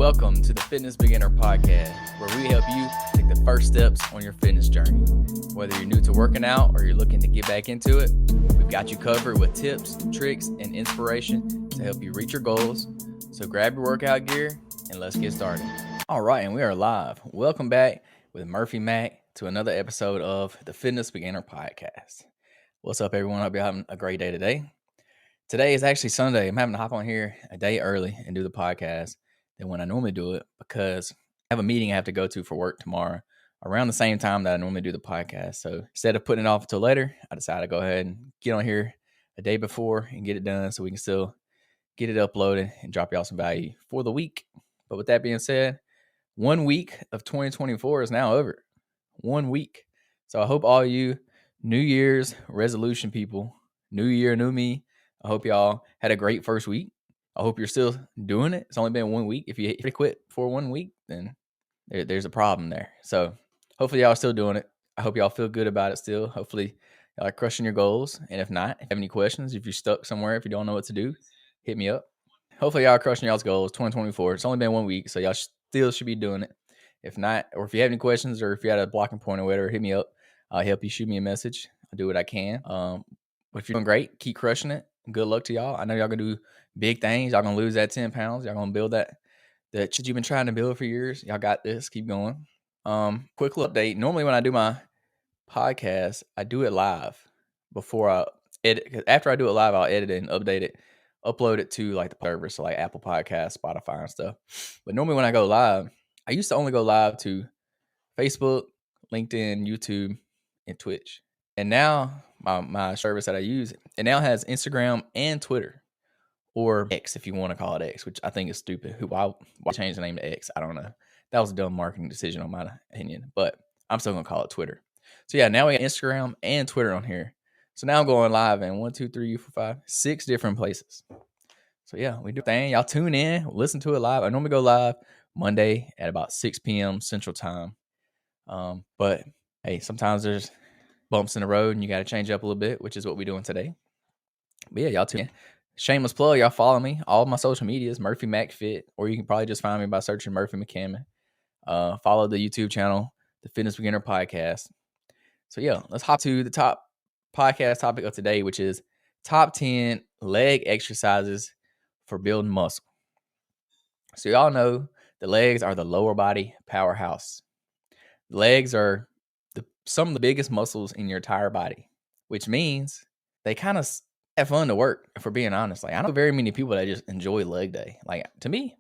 Welcome to the Fitness Beginner Podcast, where we help you take the first steps on your fitness journey. Whether you're new to working out or you're looking to get back into it, we've got you covered with tips, tricks, and inspiration to help you reach your goals. So grab your workout gear and let's get started. All right, and we are live. Welcome back with Murphy Mac to another episode of the Fitness Beginner Podcast. What's up, everyone? Hope you're having a great day today. Today is actually Sunday. I'm having to hop on here a day early and do the podcast than when I normally do it because I have a meeting I have to go to for work tomorrow around the same time that I normally do the podcast. So instead of putting it off until later, I decided to go ahead and get on here a day before and get it done so we can still get it uploaded and drop y'all some value for the week. But with that being said, 1 week of 2024 is now over. 1 week. So I hope all you New Year's resolution people, new year, new me, I hope y'all had a great first week. I hope you're still doing it. It's only been 1 week. If you quit for 1 week, then there's a problem there. So hopefully y'all are still doing it. I hope y'all feel good about it still. Hopefully y'all are crushing your goals. And if not, if you have any questions, if you're stuck somewhere, if you don't know what to do, hit me up. Hopefully y'all are crushing y'all's goals. 2024. It's only been 1 week, so y'all still should be doing it. If not, or if you have any questions or if you had a blocking point or whatever, hit me up. I'll help you. Shoot me a message. I'll do what I can. But if you're doing great, keep crushing it. Good luck to y'all. I know y'all gonna do big things. Y'all gonna lose that 10 pounds. Y'all gonna build that shit you've been trying to build for years. Y'all got this. Keep going. Quick little update. Normally when I do my podcast, I do it live before I edit. 'Cause after I do it live, I'll edit it and update it, upload it to like the servers, so like Apple Podcasts, Spotify, and stuff. But normally when I go live, I used to only go live to Facebook, LinkedIn, YouTube, and Twitch. And now my service that I use, it now has Instagram and Twitter, or X if you want to call it X, which I think is stupid. Why change the name to X? I don't know. That was a dumb marketing decision on my opinion, but I'm still gonna call it Twitter. So yeah, now we got Instagram and Twitter on here. So now I'm going live in 1, 2, 3, 4, 5, 6 different places. So yeah, we do a thing. Y'all tune in, listen to it live. I normally go live Monday at about 6 p.m. Central Time. But hey, sometimes there's bumps in the road and you got to change up a little bit, which is what we're doing today. But yeah, y'all tune in. Shameless plug, y'all follow me. All of my social medias, Murphy Mac Fit, or you can probably just find me by searching Murphy McCammon. Follow the YouTube channel, the Fitness Beginner Podcast. So yeah, let's hop to the top podcast topic of today, which is top 10 leg exercises for building muscle. So y'all know the legs are the lower body powerhouse. Legs are some of the biggest muscles in your entire body, which means they kind of have fun to work, if we're being honest. Like, I know very many people that just enjoy leg day. Like, to me,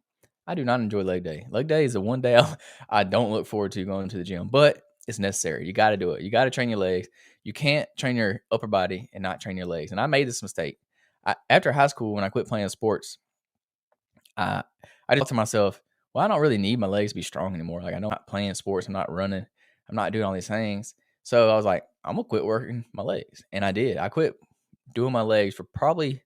I do not enjoy leg day. Leg day is the one day I don't look forward to going to the gym, but it's necessary. You got to do it. You got to train your legs. You can't train your upper body and not train your legs. And I made this mistake. After high school, when I quit playing sports, I just thought to myself, well, I don't really need my legs to be strong anymore. Like, I know I'm not playing sports. I'm not running. I'm not doing all these things. So I was like, I'm going to quit working my legs. And I did. I quit doing my legs for probably at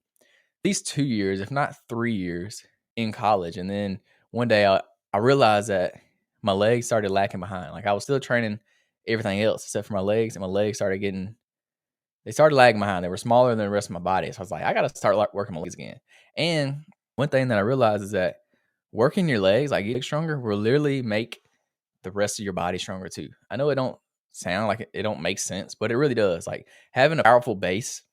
least 2 years, if not 3 years in college. And then one day I realized that my legs started lacking behind. Like, I was still training everything else except for my legs. And my legs started lagging behind. They were smaller than the rest of my body. So I was like, I got to start working my legs again. And one thing that I realized is that working your legs, like getting stronger, will literally make the rest of your body stronger too. I know it don't sound like it don't make sense, but it really does. Like, having a powerful base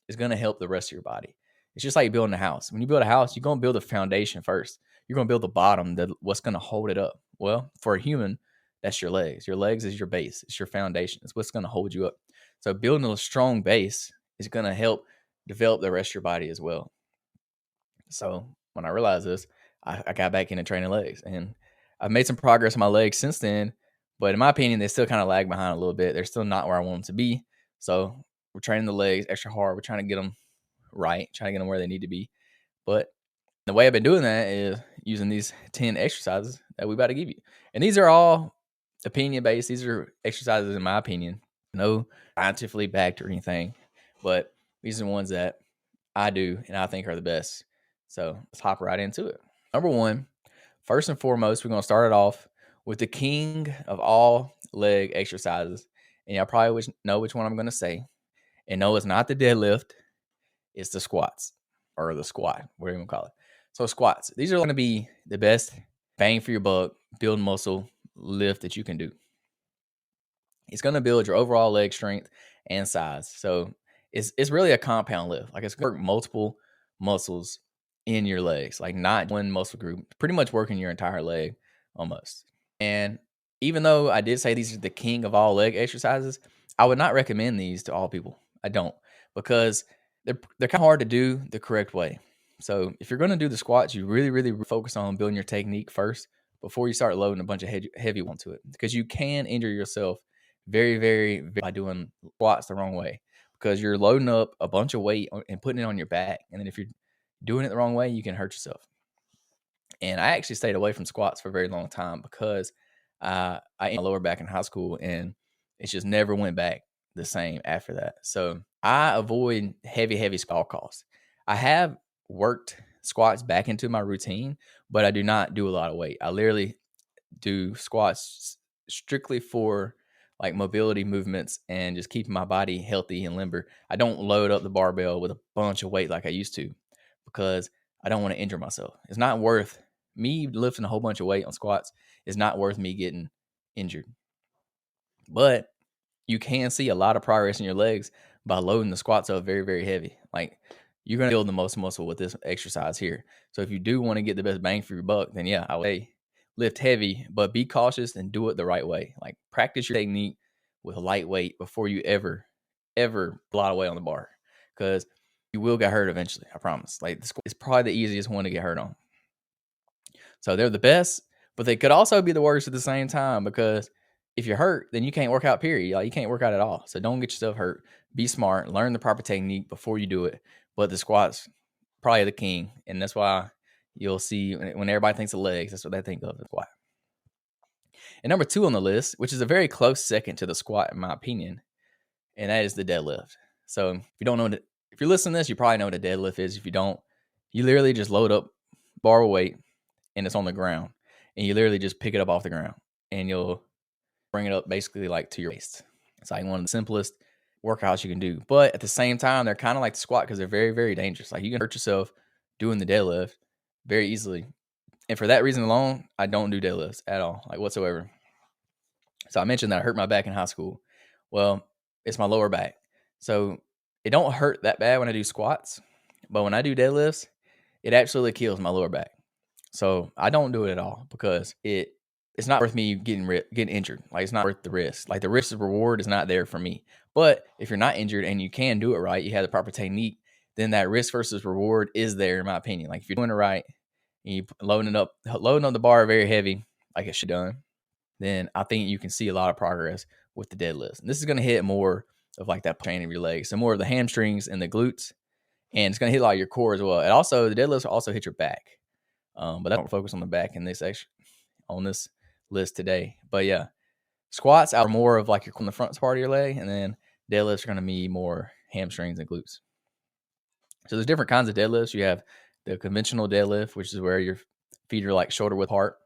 is going to help the rest of your body. It's just like building a house. When you build a house, you're going to build a foundation first. You're going to build the bottom, what's going to hold it up. Well, for a human, that's your legs. Your legs is your base. It's your foundation. It's what's going to hold you up. So building a strong base is going to help develop the rest of your body as well. So when I realized this, I got back into training legs, and I've made some progress on my legs since then. But in my opinion, they still kind of lag behind a little bit. They're still not where I want them to be. So we're training the legs extra hard. We're trying to get them right, trying to get them where they need to be. But the way I've been doing that is using these 10 exercises that we're about to give you. And these are all opinion-based. These are exercises, in my opinion, no scientifically backed or anything. But these are the ones that I do and I think are the best. So let's hop right into it. Number one, first and foremost, we're going to start it off with the king of all leg exercises. And y'all probably know which one I'm going to say. And no, it's not the deadlift. It's the squats, or the squat, whatever you want to call it. So squats, these are going to be the best bang for your buck, build muscle lift that you can do. It's going to build your overall leg strength and size. So it's really a compound lift. Like it's going to work multiple muscles in your legs, like not one muscle group, pretty much working your entire leg almost. And even though I did say these are the king of all leg exercises, I would not recommend these to all people. I don't, because they're kind of hard to do the correct way. So if you're going to do the squats, you really focus on building your technique first before you start loading a bunch of heavy onto it, because you can injure yourself very by doing squats the wrong way, because you're loading up a bunch of weight and putting it on your back. And then if you're doing it the wrong way, you can hurt yourself. And I actually stayed away from squats for a very long time because I injured my lower back in high school, and it just never went back the same after that. So I avoid heavy squat calls. I have worked squats back into my routine, but I do not do a lot of weight. I literally do squats strictly for like mobility movements and just keeping my body healthy and limber. I don't load up the barbell with a bunch of weight like I used to, because I don't want to injure myself. It's not worth me lifting a whole bunch of weight on squats. It's not worth me getting injured. But you can see a lot of progress in your legs by loading the squats up very heavy. Like, you're going to build the most muscle with this exercise here. So if you do want to get the best bang for your buck, then yeah, I would say lift heavy, but be cautious and do it the right way. Like, practice your technique with lightweight before you ever blot away on the bar, because you will get hurt eventually. I promise. Like, it's probably the easiest one to get hurt on. So they're the best, but they could also be the worst at the same time, because if you're hurt, then you can't work out, period. Like, you can't work out at all. So don't get yourself hurt. Be smart. Learn the proper technique before you do it. But the squat's probably the king. And that's why you'll see when everybody thinks of legs, that's what they think of the squat. And number 2 on the list, which is a very close second to the squat, in my opinion, and that is the deadlift. So if you don't know, if you're listening to this, you probably know what a deadlift is. If you don't, you literally just load up bar weight and it's on the ground, and you literally just pick it up off the ground and you'll bring it up basically like to your waist. It's like one of the simplest workouts you can do. But at the same time, they're kind of like the squat because they're very dangerous. Like, you can hurt yourself doing the deadlift very easily. And for that reason alone, I don't do deadlifts at all, like whatsoever. So I mentioned that I hurt my back in high school. Well, it's my lower back. So it don't hurt that bad when I do squats, but when I do deadlifts, it absolutely kills my lower back. So I don't do it at all, because it's not worth me getting injured. Like, it's not worth the risk. Like, the risk reward is not there for me. But if you're not injured and you can do it right, you have the proper technique, then that risk versus reward is there, in my opinion. Like, if you're doing it right and you loading up the bar very heavy, like it should done, then I think you can see a lot of progress with the deadlifts. And this is going to hit more of like that training of your legs, so more of the hamstrings and the glutes, and it's going to hit a lot of your core as well. And also, the deadlifts will also hit your back. But I don't focus on the back in this on this list today. But yeah, squats are more of like on the front part of your leg, and then deadlifts are going to be more hamstrings and glutes. So there's different kinds of deadlifts. You have the conventional deadlift, which is where your feet are like shoulder width apart.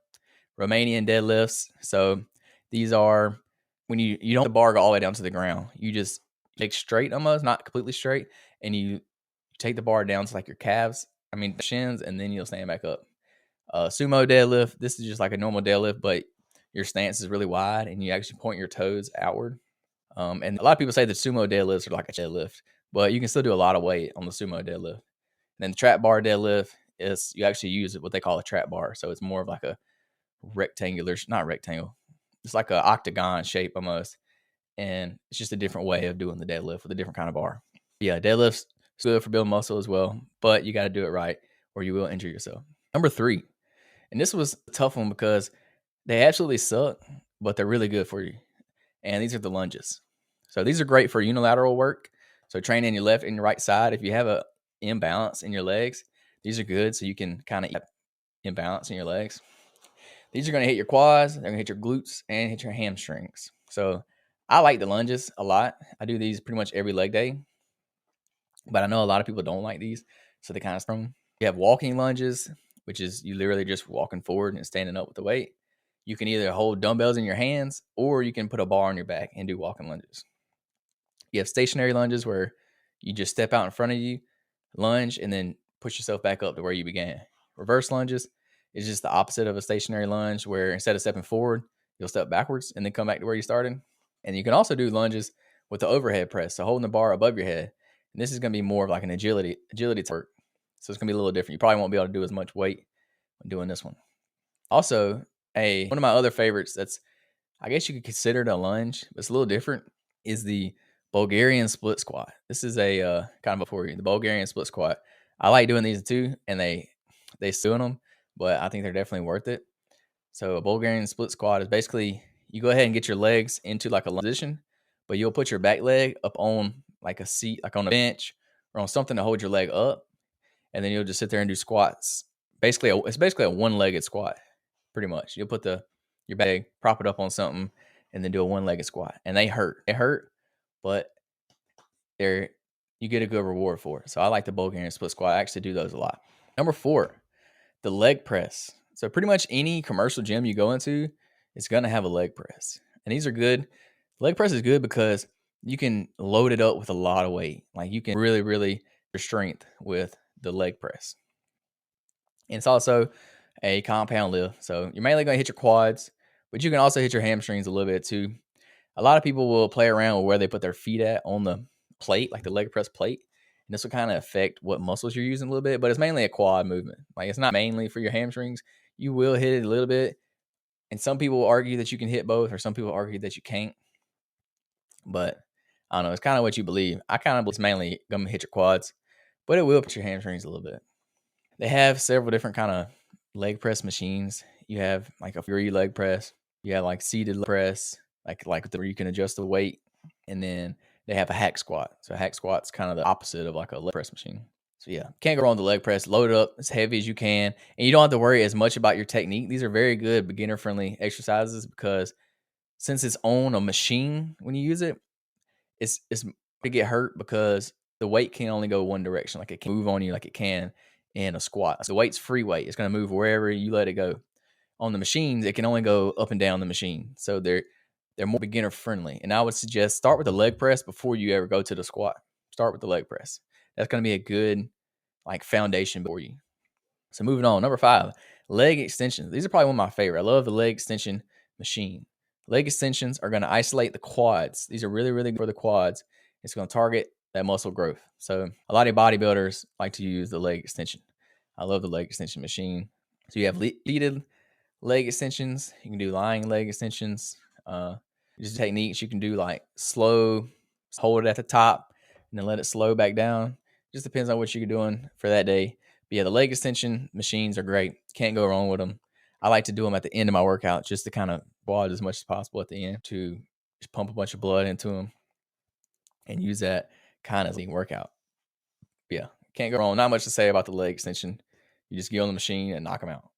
Romanian deadlifts. So these are when you don't let the bar go all the way down to the ground. You just take straight, almost not completely straight, and you take the bar down to like your calves, shins, and then you'll stand back up. Sumo deadlift, this is just like a normal deadlift, but your stance is really wide and you actually point your toes outward. And a lot of people say that sumo deadlifts are like a deadlift, but you can still do a lot of weight on the sumo deadlift. And then the trap bar deadlift is you actually use what they call a trap bar. So it's more of like a not rectangle. It's like an octagon shape almost. And it's just a different way of doing the deadlift with a different kind of bar. Yeah, deadlifts good for building muscle as well, but you got to do it right or you will injure yourself. Number 3, and this was a tough one because they absolutely suck, but they're really good for you. And these are the lunges. So these are great for unilateral work. So training your left and your right side. If you have a imbalance in your legs, these are good. So you can kind of imbalance in your legs. These are going to hit your quads, they're going to hit your glutes, and hit your hamstrings. So I like the lunges a lot. I do these pretty much every leg day. But I know a lot of people don't like these, so they kind of strong. You have walking lunges, which is you literally just walking forward and standing up with the weight. You can either hold dumbbells in your hands, or you can put a bar on your back and do walking lunges. You have stationary lunges where you just step out in front of you, lunge, and then push yourself back up to where you began. Reverse lunges It's just the opposite of a stationary lunge, where instead of stepping forward, you'll step backwards and then come back to where you started. And you can also do lunges with the overhead press, so holding the bar above your head. And this is going to be more of like an agility work. So it's going to be a little different. You probably won't be able to do as much weight when doing this one. Also, one of my other favorites that's, I guess you could consider it a lunge, but it's a little different, is the Bulgarian split squat. This is a kind of before you, the Bulgarian split squat. I like doing these too, and they doing them, but I think they're definitely worth it. So a Bulgarian split squat is basically you go ahead and get your legs into like a lunge position, but you'll put your back leg up on like a seat, like on a bench or on something to hold your leg up, and then you'll just sit there and do squats. It's basically a one-legged squat, pretty much. You'll put your back, prop it up on something, and then do a one-legged squat. And they hurt. They hurt, but you get a good reward for it. So I like the Bulgarian split squat. I actually do those a lot. Number 4, the leg press. So pretty much any commercial gym you go into, it's going to have a leg press. And these are good. Leg press is good because you can load it up with a lot of weight. Like you can really, really your strength with the leg press. And it's also a compound lift. So you're mainly going to hit your quads, but you can also hit your hamstrings a little bit too. A lot of people will play around with where they put their feet at on the plate, like the leg press plate. And this will kind of affect what muscles you're using a little bit, but it's mainly a quad movement. Like it's not mainly for your hamstrings. You will hit it a little bit. And some people will argue that you can hit both, or some people argue that you can't. But I don't know. It's kind of what you believe. I kind of believe it's mainly going to hit your quads, but it will put your hamstrings a little bit. They have several different kind of leg press machines. You have like a free leg press. You have like seated leg press, like where you can adjust the weight. And then they have a hack squat. So a hack squat's kind of the opposite of like a leg press machine. So yeah, can't go wrong with the leg press. Load it up as heavy as you can. And you don't have to worry as much about your technique. These are very good beginner-friendly exercises because since it's on a machine when you use it, it's to get hurt because the weight can only go one direction. Like it can move on you like it can in a squat. So the weight's free weight. It's going to move wherever you let it go. On the machines, it can only go up and down the machine. So they're more beginner friendly. And I would suggest start with the leg press before you ever go to the squat. Start with the leg press. That's going to be a good like foundation for you. So moving on, number 5, leg extensions. These are probably one of my favorite. I love the leg extension machine. Leg extensions are going to isolate the quads. These are really, really good for the quads. It's going to target that muscle growth. So a lot of bodybuilders like to use the leg extension. I love the leg extension machine. So you have seated leg extensions. You can do lying leg extensions. Just techniques you can do like slow, hold it at the top, and then let it slow back down. Just depends on what you're doing for that day. But yeah, the leg extension machines are great. Can't go wrong with them. I like to do them at the end of my workout just to kind of blood as much as possible at the end to just pump a bunch of blood into them and use that kind of workout. But yeah, can't go wrong. Not much to say about the leg extension. You just get on the machine and knock them out.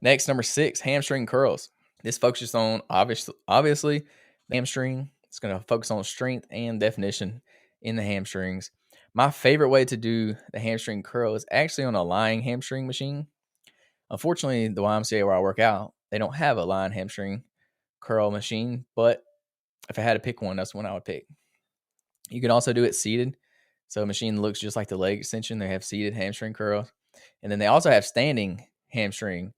Next, number 6, hamstring curls. This focuses on obviously the hamstring. It's going to focus on strength and definition in the hamstrings. My favorite way to do the hamstring curl is actually on a lying hamstring machine. Unfortunately, the YMCA where I work out, they don't have a lying hamstring curl machine, but if I had to pick one, that's one I would pick. You can also do it seated. So a machine looks just like the leg extension. They have seated hamstring curls. And then they also have standing hamstring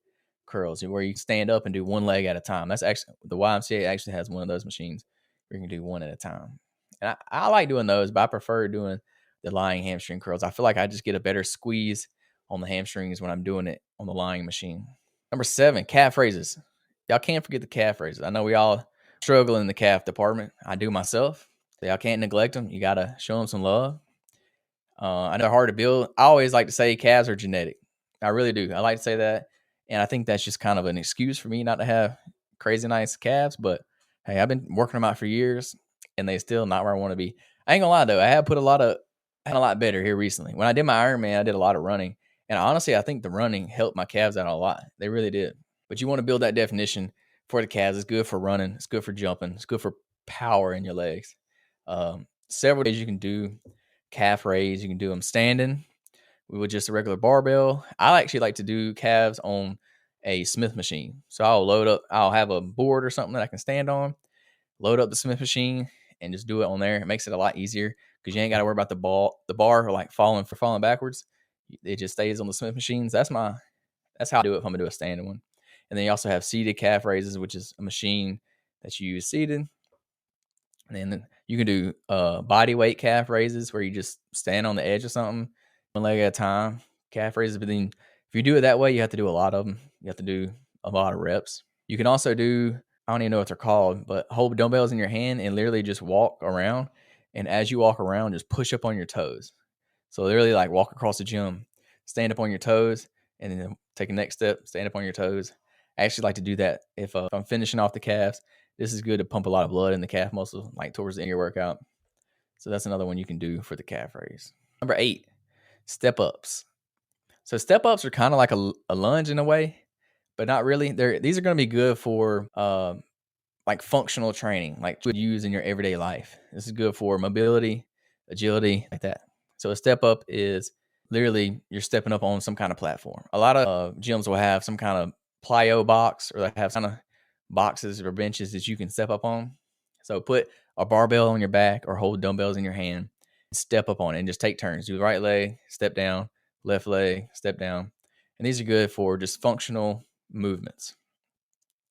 curls where you stand up and do one leg at a time. That's actually the YMCA actually has one of those machines where you can do one at a time. And I like doing those, but I prefer doing the lying hamstring curls. I feel like I just get a better squeeze on the hamstrings when I'm doing it on the lying machine. Number 7, calf raises. Y'all can't forget the calf raises. I know we all struggle in the calf department. I do myself. So y'all can't neglect them. You got to show them some love. I know they're hard to build. I always like to say calves are genetic. I really do. I like to say that. And I think that's just kind of an excuse for me not to have crazy nice calves. But hey, I've been working them out for years and they still not where I want to be. I ain't gonna lie though. I have put a lot better here recently. When I did my Ironman, I did a lot of running. And honestly, I think the running helped my calves out a lot. They really did. But you want to build that definition for the calves. It's good for running. It's good for jumping. It's good for power in your legs. Several days you can do calf raise. You can do them standing with just a regular barbell. I actually like to do calves on a Smith machine. So I'll have a board or something that I can stand on, load up the Smith machine and just do it on there. It makes it a lot easier because you ain't got to worry about the bar like falling backwards. It just stays on the Smith machines. That's my That's how I do it if I'm gonna do a standing one. And then you also have seated calf raises, which is a machine that you use seated. And then you can do body weight calf raises where you just stand on the edge of something, one leg at a time, calf raises. But then if you do it that way, you have to do a lot of them. You have to do a lot of reps. You can also do, I don't even know what they're called, but hold dumbbells in your hand and literally just walk around. And as you walk around, just push up on your toes. So literally like walk across the gym, stand up on your toes, and then take a next step, stand up on your toes. I actually like to do that if I'm finishing off the calves. This is good to pump a lot of blood in the calf muscle, like towards the end of your workout. So that's another one you can do for the calf raise. Number 8, step ups. So step ups are kind of like a lunge in a way, but not really. These are going to be good for like functional training, like you would use in your everyday life. This is good for mobility, agility, like that. So a step up is literally you're stepping up on some kind of platform. A lot of gyms will have some kind of plyo box, or they have kind of boxes or benches that you can step up on. So put a barbell on your back or hold dumbbells in your hand, step up on it and just take turns. Do the right leg, step down, left leg, step down. And these are good for just functional movements.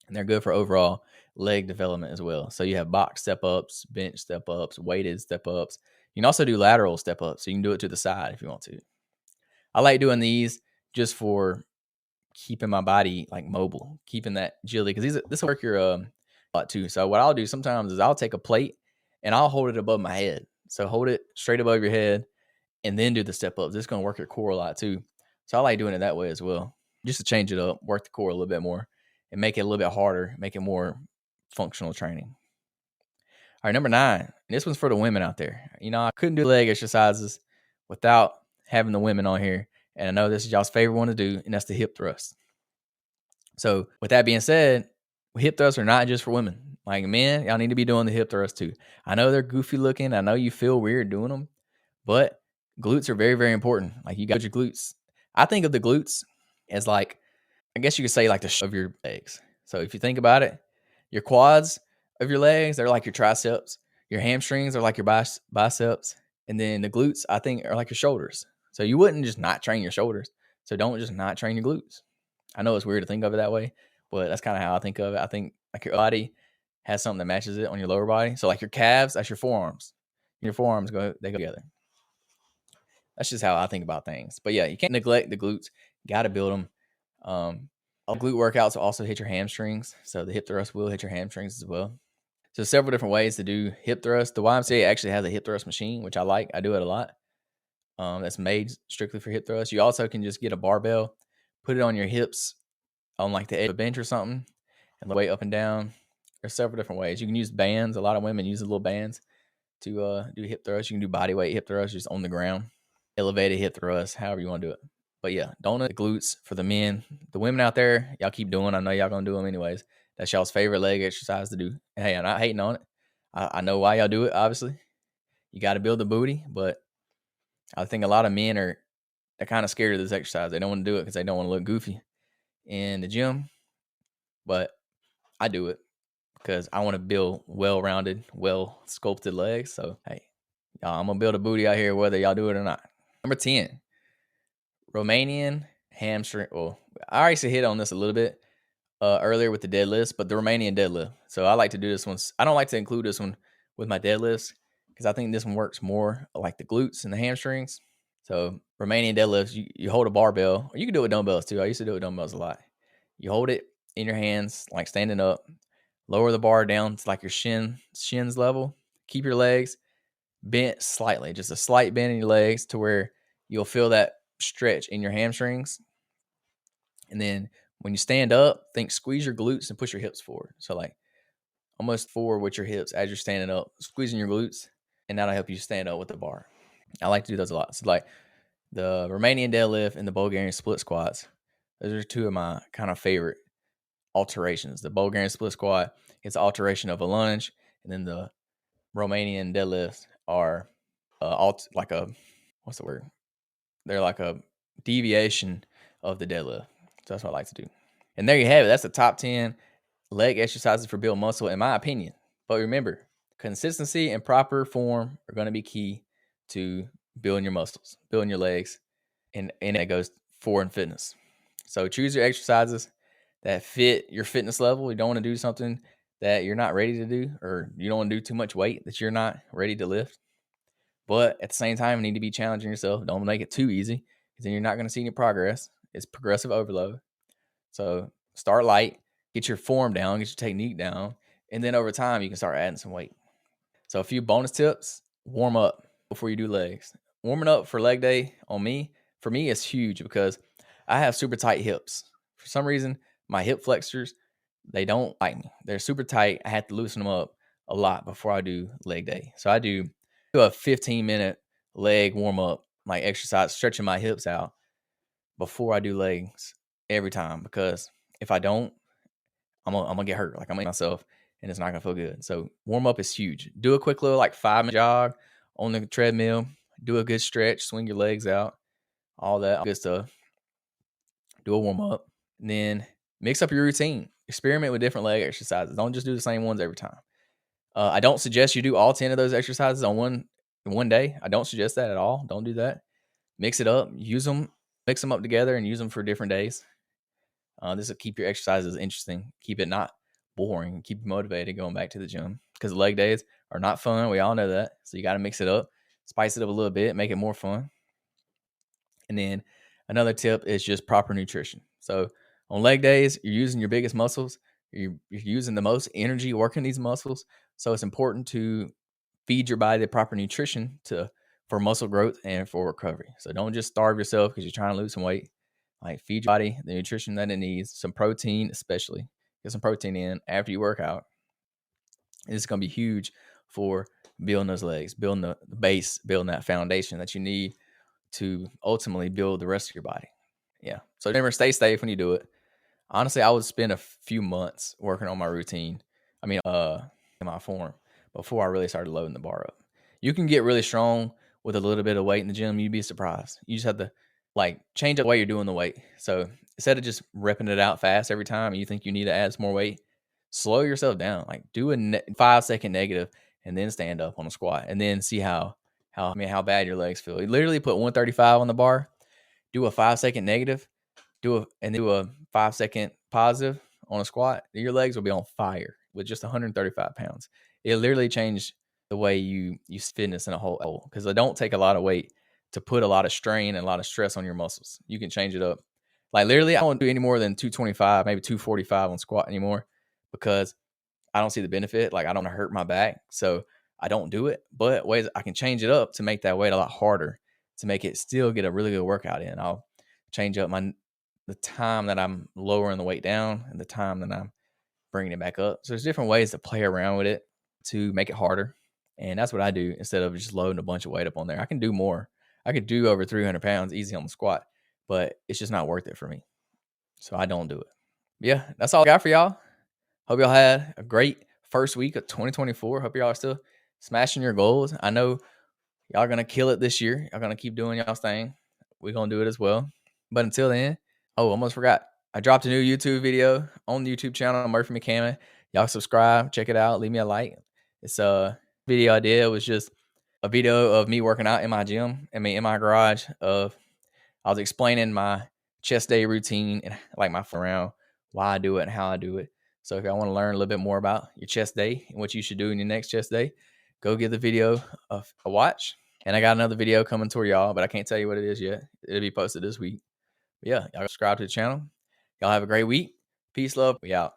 And they're good for overall leg development as well. So you have box step ups, bench step ups, weighted step ups. You can also do lateral step ups. So you can do it to the side if you want to. I like doing these just for keeping my body like mobile, keeping that agility, because this will work your a lot too. So what I'll do sometimes is I'll take a plate and I'll hold it above my head. So hold it straight above your head and then do the step ups. It's going to work your core a lot too. So I like doing it that way as well, just to change it up, work the core a little bit more, and make it a little bit harder, make it more functional training. All right, number 9. And this one's for the women out there. I couldn't do leg exercises without having the women on here. And I know this is y'all's favorite one to do, and that's the hip thrust. So with that being said, hip thrusts are not just for women. Like men, y'all need to be doing the hip thrust too. I know they're goofy looking. I know you feel weird doing them, but glutes are very, very important. Like you got your glutes. I think of the glutes as like, I guess you could say like the of your legs. So if you think about it, your quads of your legs, they're like your triceps. Your hamstrings are like your biceps. And then the glutes, I think, are like your shoulders. So you wouldn't just not train your shoulders. So don't just not train your glutes. I know it's weird to think of it that way, but that's kind of how I think of it. I think like your body has something that matches it on your lower body. So like your calves, that's your forearms. Your forearms go together. That's just how I think about things. But yeah, you can't neglect the glutes. You got to build them. All glute workouts will also hit your hamstrings. So the hip thrust will hit your hamstrings as well. So several different ways to do hip thrust. The YMCA actually has a hip thrust machine, which I like. I do it a lot. That's made strictly for hip thrust. You also can just get a barbell, put it on your hips on like the edge of a bench or something, and the weight up and down. There's several different ways. You can use bands. A lot of women use the little bands to do hip thrust. You can do body weight hip thrust just on the ground, elevated hip thrust, however you want to do it. But yeah, don't the glutes for the men. The women out there, y'all keep doing. I know y'all gonna do them anyways. That's y'all's favorite leg exercise to do. And hey, I'm not hating on it. I know why y'all do it. Obviously, you got to build the booty, but I think a lot of men they're kind of scared of this exercise. They don't want to do it because they don't want to look goofy in the gym. But I do it because I want to build well-rounded, well-sculpted legs. So hey, y'all, I'm gonna build a booty out here whether y'all do it or not. Number 10, Romanian hamstring. Well, I already hit on this a little bit earlier with the deadlifts, but the Romanian deadlift. So I like to do this one. I don't like to include this one with my deadlifts because I think this one works more like the glutes and the hamstrings. So Romanian deadlifts, you hold a barbell, or you can do it with dumbbells too. I used to do it with dumbbells a lot. You hold it in your hands, like standing up, lower the bar down to like your shins level. Keep your legs bent slightly, just a slight bend in your legs to where you'll feel that stretch in your hamstrings. And then when you stand up, squeeze your glutes and push your hips forward. So like almost forward with your hips as you're standing up, squeezing your glutes, and that'll help you stand up with the bar. I like to do those a lot. So like the Romanian deadlift and the Bulgarian split squats, those are two of my kind of favorite alterations. The Bulgarian split squat is an alteration of a lunge, and then the Romanian deadlifts are like a, what's the word? They're like a deviation of the deadlift. So that's what I like to do. And there you have it. That's the top 10 leg exercises for build muscle, in my opinion. But remember, consistency and proper form are going to be key to building your muscles, building your legs, and that goes for in fitness. So choose your exercises that fit your fitness level. You don't want to do something that you're not ready to do, or you don't want to do too much weight that you're not ready to lift. But at the same time, you need to be challenging yourself. Don't make it too easy, because then you're not going to see any progress. It's progressive overload. So start light, get your form down, get your technique down, and then over time you can start adding some weight. So a few bonus tips: warm up before you do legs. Warming up for leg day for me, is huge because I have super tight hips. For some reason, my hip flexors, they don't like me. They're super tight. I have to loosen them up a lot before I do leg day. So I do a 15-minute leg warm up, like exercise, stretching my hips out before I do legs every time, because if I don't, I'm gonna get hurt. Like, I'm gonna myself, and it's not gonna feel good. So warm up is huge. Do a quick little 5-minute jog on the treadmill. Do a good stretch. Swing your legs out. All that good stuff. Do a warm up, and then mix up your routine. Experiment with different leg exercises. Don't just do the same ones every time. I don't suggest you do all 10 of those exercises on one day. I don't suggest that at all. Don't do that. Mix it up. Use them. Mix them up together and use them for different days. This will keep your exercises interesting, keep it not boring, keep you motivated going back to the gym, because leg days are not fun. We all know that. So you got to mix it up, spice it up a little bit, make it more fun. And then another tip is just proper nutrition. So on leg days, you're using your biggest muscles. You're using the most energy working these muscles. So it's important to feed your body the proper nutrition for muscle growth and for recovery. So don't just starve yourself because you're trying to lose some weight. Like, feed your body the nutrition that it needs, some protein especially. Get some protein in after you work out. And it's going to be huge for building those legs, building the base, building that foundation that you need to ultimately build the rest of your body. Yeah. So remember, stay safe when you do it. Honestly, I would spend a few months working on my routine. In my form before I really started loading the bar up. You can get really strong with a little bit of weight in the gym. You'd be surprised. You just have to change up the way you're doing the weight. So instead of just repping it out fast every time and you think you need to add some more weight, slow yourself down. Do a 5-second negative and then stand up on a squat and then see how bad your legs feel. You literally put 135 on the bar, do a 5-second negative, do a 5-second positive on a squat. Your legs will be on fire with just 135 pounds. It literally changed the way you use fitness in a whole, because they don't take a lot of weight to put a lot of strain and a lot of stress on your muscles. You can change it up. Literally, I don't do any more than 225, maybe 245 on squat anymore, because I don't see the benefit. I don't want to hurt my back, so I don't do it. But ways I can change it up to make that weight a lot harder, to make it still get a really good workout in. I'll change up the time that I'm lowering the weight down and the time that I'm bringing it back up. So there's different ways to play around with it to make it harder. And that's what I do instead of just loading a bunch of weight up on there. I can do more. I could do over 300 pounds easy on the squat, but it's just not worth it for me. So I don't do it. Yeah, that's all I got for y'all. Hope y'all had a great first week of 2024. Hope y'all are still smashing your goals. I know y'all are going to kill it this year. Y'all going to keep doing y'all's thing. We're going to do it as well. But until then, almost forgot. I dropped a new YouTube video on the YouTube channel, Murphy McCammon. Y'all subscribe, check it out, leave me a like. It's a video I did. It was just a video of me working out in my gym, in my garage. I was explaining my chest day routine and my around why I do it and how I do it. So if y'all want to learn a little bit more about your chest day and what you should do in your next chest day, go give the video a watch. And I got another video coming toward y'all, but I can't tell you what it is yet. It'll be posted this week. But yeah, y'all subscribe to the channel. Y'all have a great week. Peace, love. We out.